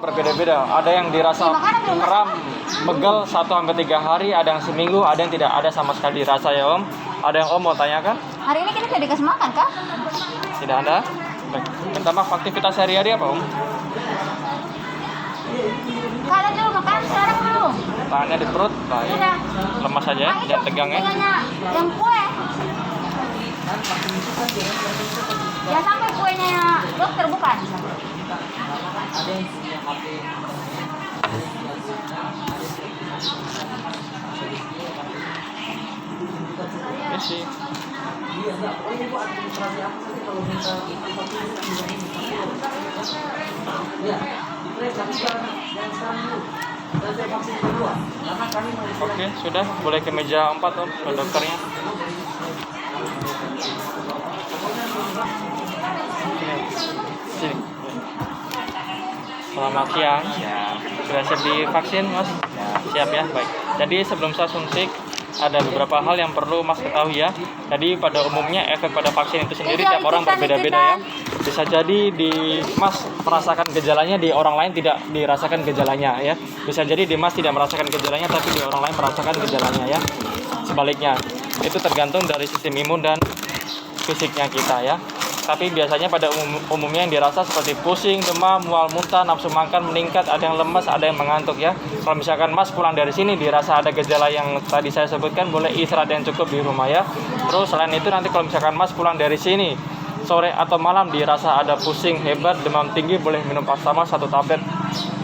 Berbeda-beda, ada yang dirasa kram, pegal 1-3 hari, ada yang seminggu, ada yang tidak ada sama sekali dirasa ya Om. Ada yang Om mau tanyakan? Hari ini kita tidak dikasih makan kah? Tidak ada? Baik. Minta maaf, aktivitas sehari-hari apa Om? Kalian dulu makan, sekarang belum? Tangannya di perut, baik. Iya. Lemas saja ya, jangan tegang ya. Yang kue. Ya sampai kuenya dokter bukan? Isi. Oke, sudah boleh ke meja 4 Om, ke dokternya. Sini. Selamat siang. Sudah siap divaksin Mas? Siap ya, baik. Jadi sebelum saya suntik, ada beberapa hal yang perlu Mas ketahui ya. Jadi pada umumnya efek pada vaksin itu sendiri tiap orang berbeda-beda ya. Bisa jadi di Mas merasakan gejalanya, di orang lain tidak dirasakan gejalanya ya. Bisa jadi di Mas tidak merasakan gejalanya, tapi di orang lain merasakan gejalanya ya. Sebaliknya, itu tergantung dari sistem imun dan fisiknya kita ya. Tapi biasanya pada umumnya yang dirasa seperti pusing, demam, mual muntah, nafsu makan meningkat, ada yang lemas, ada yang mengantuk ya. Kalau misalkan Mas pulang dari sini dirasa ada gejala yang tadi saya sebutkan, boleh istirahat yang cukup di rumah ya. Terus selain itu nanti kalau misalkan Mas pulang dari sini sore atau malam dirasa ada pusing hebat, demam tinggi, boleh minum paracetamol 1 tablet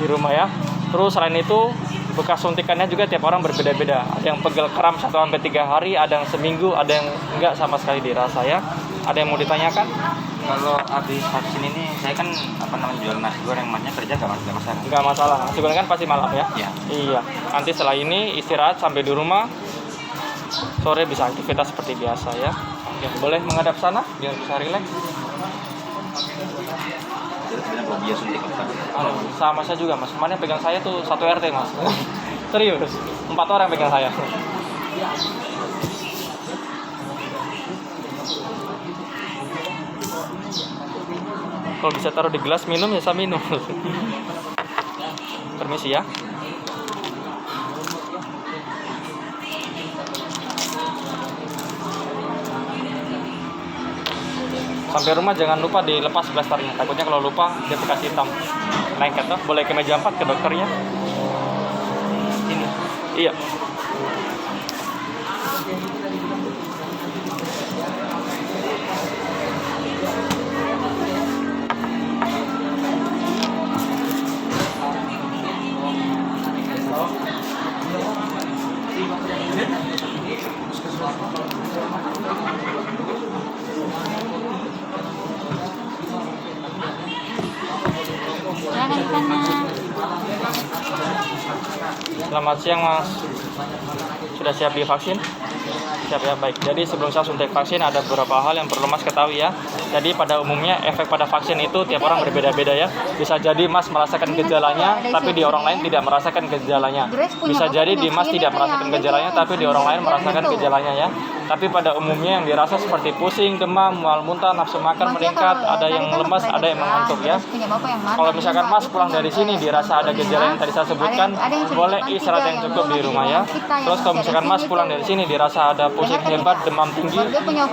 di rumah ya. Terus selain itu bekas suntikannya juga tiap orang berbeda-beda. Ada yang pegel kram 1-3 hari, ada yang seminggu, ada yang enggak sama sekali dirasa ya. Ada yang mau ditanyakan? Kalau habis vaksin ini, saya kan jual nasi goreng, Masnya kerja nggak masalah? Nggak masalah, nasi goreng kan pasti malam ya? Iya. Iya. Nanti setelah ini istirahat sampai di rumah, sore bisa aktivitas seperti biasa ya. Oke, boleh menghadap sana biar bisa rileks. Dia suntik apa? Sama saya juga Mas, kemarin pegang saya tuh 1 RT Mas. Serius, 4 orang pegang saya. Kalau bisa taruh di gelas minum ya saya minum. Permisi ya. Sampai rumah jangan lupa dilepas blasternya. Takutnya kalau lupa dia bekas hitam. Lengket tuh. Boleh ke meja 4 ke dokternya. Ini. Iya. Selamat siang Mas. Sudah siap divaksin? Siap ya, baik. Jadi sebelum saya suntik vaksin ada beberapa hal yang perlu Mas ketahui ya. Jadi pada umumnya efek pada vaksin itu tiap orang berbeda-beda ya. Bisa jadi Mas merasakan gejalanya, tapi di orang lain tidak merasakan gejalanya. Bisa jadi di Mas tidak merasakan gejalanya, tapi di orang lain merasakan gejalanya ya. Tapi pada umumnya yang dirasa seperti pusing, demam, mual muntah, nafsu makan meningkat, ada yang lemas, ada yang mengantuk ya. Kalau misalkan Mas pulang dari sini dirasa ada gejala yang tadi saya sebutkan, boleh istirahat yang cukup di rumah ya. Terus kalau misalkan Mas pulang dari sini dirasa ada pusing hebat, demam tinggi,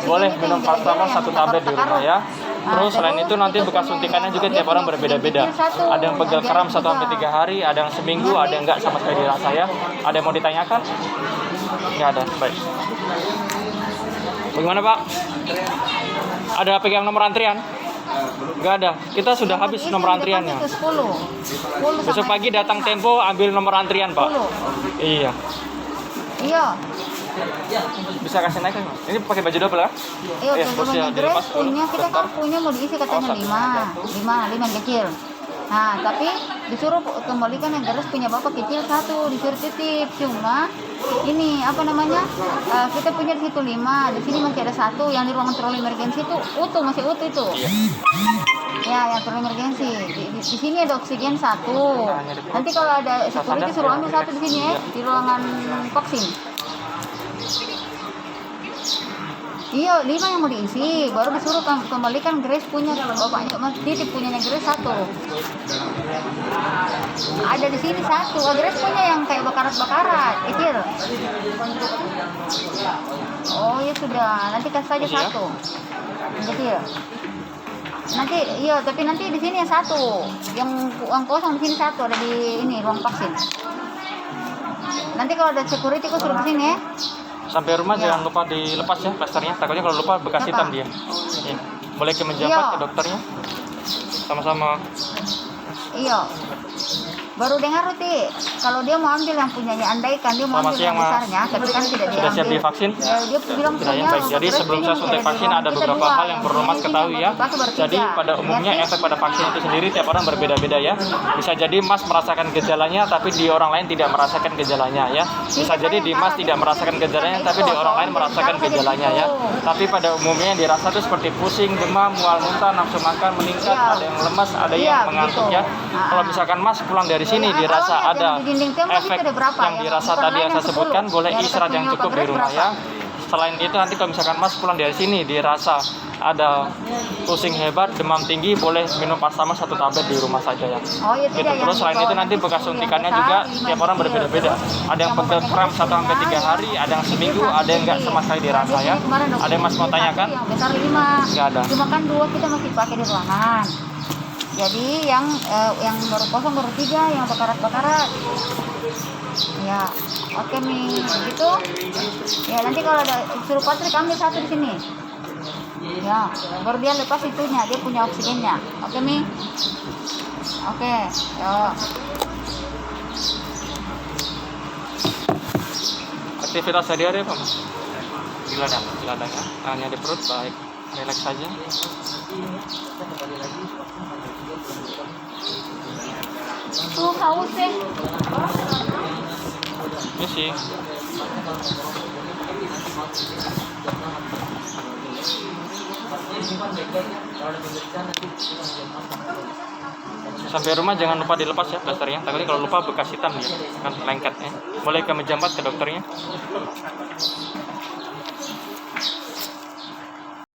boleh minum paracetamol 1 tablet di rumah ya. Terus selain itu nanti bekas suntikannya juga tiap orang berbeda-beda. Ada yang pegel kram 1-3 hari, ada yang seminggu, ada yang enggak sama sekali dirasa ya. Ada yang mau ditanyakan? Nggak ada, baik. Bagaimana Pak? Ada pegang nomor antrian? Nggak ada. Kita sudah habis nomor antriannya. Besok pagi datang Tempo ambil nomor antrian Pak. Iya. Iya. Bisa kasih naik kan? Ini pakai baju double ya? Iya, teman-teman dress punya kita kan punya mau diisi katanya 5 yang kecil. Nah, tapi disuruh kembalikan yang dress punya bapak kecil 1, disuruh titip. Cuma ini apa namanya? Kita punya di situ 5, di sini masih ada 1 yang di ruangan troli emergensi itu masih utuh itu. Ya, yang troli emergensi. Di sini ada oksigen 1. Nanti kalau ada security suruh ambil 1 di sini ya, di ruangan vaksin. Iya, 5 yang mau diisi, baru disuruh kembalikan Grace punya, bapaknya Mas Titip punyanya Grace 1. Ada di sini satu. Agres punya yang kayak bakarat-bakarat kecil. Oh ya sudah, nanti kasih saja Masih ya? satu yang kecil. Nanti iya, tapi nanti di sini yang satu, yang kosong di sini satu ada di ini ruang vaksin. Nanti kalau ada security aku suruh ke sini ya. Sampai rumah Ya. jangan lupa dilepas ya plasternya. Takutnya kalau lupa bekas Apa? hitam dia. Ya. Boleh ke menjabat Iya. ke dokternya. Sama-sama. Iya. Baru dengar Ruti, kalau dia mau ambil yang punyanya, andaikan dia mau Selamat ambil siang, yang Mas. besarnya, tapi kan tidak Sudah siap diambil. divaksin? Dia bilang Sudah ya, punya. baik. Jadi sebelum saya suntik vaksin ada beberapa hal yang perlu Mas ketahui ya. Jadi pada umumnya efek pada vaksin itu sendiri tiap orang berbeda-beda ya. Bisa jadi Mas merasakan gejalanya tapi di orang lain tidak merasakan gejalanya ya. Bisa jadi di Mas tidak merasakan gejalanya tapi di orang lain merasakan gejalanya ya. Tapi pada umumnya yang dirasa itu seperti pusing, demam, mual muntah, nafsu makan meningkat, Iya. ada yang lemas, ada Iya, yang mengantuk begitu. ya. Kalau misalkan Mas pulang dari sini Ya, dirasa kalau ada yang di dinding tembok efek itu ada berapa? yang Yang dirasa bukan tadi lain yang saya yang 10. sebutkan, boleh Ya, istirahat yang punya cukup di Pak rumah Grace ya. Selain itu nanti kalau misalkan Mas pulang dari sini dirasa ada pusing hebat, demam tinggi, boleh minum paracetamol 1 tablet di rumah saja ya. Oh iya Gitu. tidak. Terus selain itu nanti bekas suntikannya juga tiap orang berbeda-beda. Ada yang pegel kram 1-3 hari, ada yang seminggu, ada yang enggak sama sekali dirasa ya. Ada yang Mas mau tanyakan? Yang besar 5. Nggak ada. Cuma kan 2 kita masih pakai di ruangan. Jadi yang baru kosong baru 3, yang bakarat-bakarat. Ya, oke nih, gitu. Ya nanti kalau ada suruh Patrik ambil satu di sini. Ya, baru dia lepas itunya, dia punya oksigennya. Oke Mi. Oke, ya. Aktivitas sehari-hari apa Mas? Ladang ya. Hanya di perut, baik. Relax saja. Tuh haus deh. Ini sih. Sampai rumah jangan lupa dilepas ya plasternya. Takutnya kalau lupa bekas hitam dia kan lengket ya. Boleh kami jambat ke dokternya.